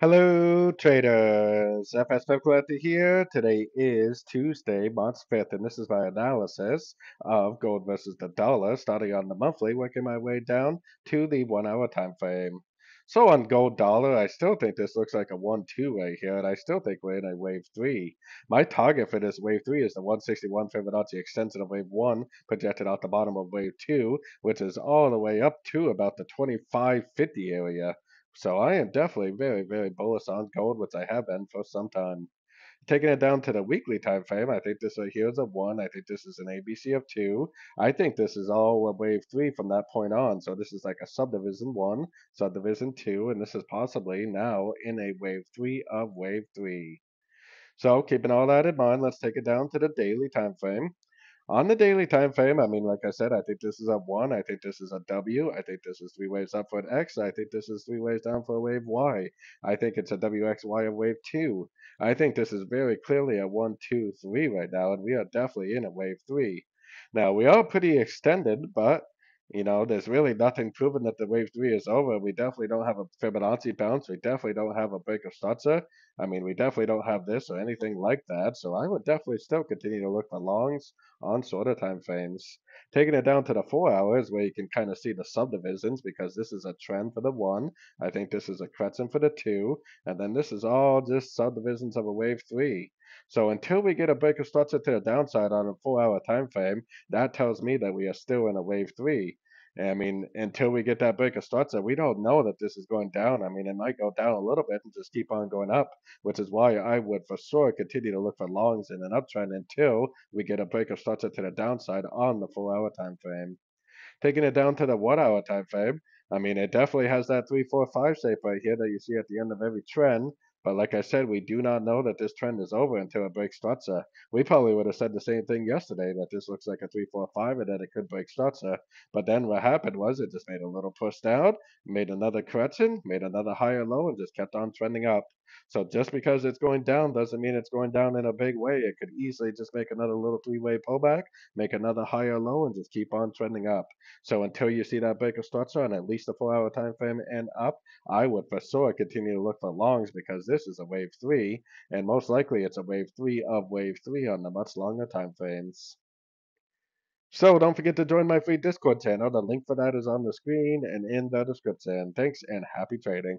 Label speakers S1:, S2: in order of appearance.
S1: Hello, traders. FX Pip Collector here. Today is Tuesday, March 5th, and this is my analysis of gold versus the dollar, starting on the monthly, working my way down to the 1 hour time frame. So on gold dollar, I still think this looks like a 1-2 right here, and I still think we're in a wave 3. My target for this wave 3 is the 161 Fibonacci extension of wave 1, projected out the bottom of wave 2, which is all the way up to about the 2550 area. So I am definitely very, very bullish on gold, which I have been for some time. Taking it down to the weekly time frame, I think this right here is a 1. I think this is an ABC of 2. I think this is all a wave 3 from that point on. So this is like a subdivision 1, subdivision 2, and this is possibly now in a wave 3 of wave 3. So keeping all that in mind, let's take it down to the daily time frame. On the daily time frame, I mean, like I said, I think this is a 1. I think this is a W. I think this is 3 waves up for an X. I think this is 3 waves down for a wave Y. I think it's a WXY of wave 2. I think this is very clearly a 1, 2, 3 right now, and we are definitely in a wave 3. Now, we are pretty extended, but there's really nothing proven that the wave 3 is over. We definitely don't have a Fibonacci bounce. We definitely don't have a break of structure. I mean, we definitely don't have this or anything like that. So I would definitely still continue to look for longs on shorter time frames. Taking it down to the 4 hours where you can kind of see the subdivisions because this is a trend for the 1. I think this is a crescent for the 2. And then this is all just subdivisions of a wave 3. So until we get a break of structure to the downside on a 4 hour time frame, that tells me that we are still in a wave 3. I mean, until we get that break of structure, we don't know that this is going down. I mean, it might go down a little bit and just keep on going up, which is why I would for sure continue to look for longs in an uptrend until we get a break of structure to the downside on the 4 hour time frame. Taking it down to the 1 hour time frame, I mean, it definitely has that 3, 4, 5 shape right here that you see at the end of every trend. But like I said, we do not know that this trend is over until it breaks structure. We probably would have said the same thing yesterday that this looks like a 3, 4, 5 and that it could break structure. But then what happened was it just made a little push down, made another correction, made another higher low, and just kept on trending up. So just because it's going down doesn't mean it's going down in a big way. It could easily just make another little 3 way pullback, make another higher low, and just keep on trending up. So until you see that break of structure on at least a 4 hour time frame and up, I would for sure continue to look for longs because this is a wave 3, and most likely it's a wave 3 of wave 3 on the much longer time frames. So don't forget to join my free Discord channel. The link for that is on the screen and in the description. Thanks and happy trading.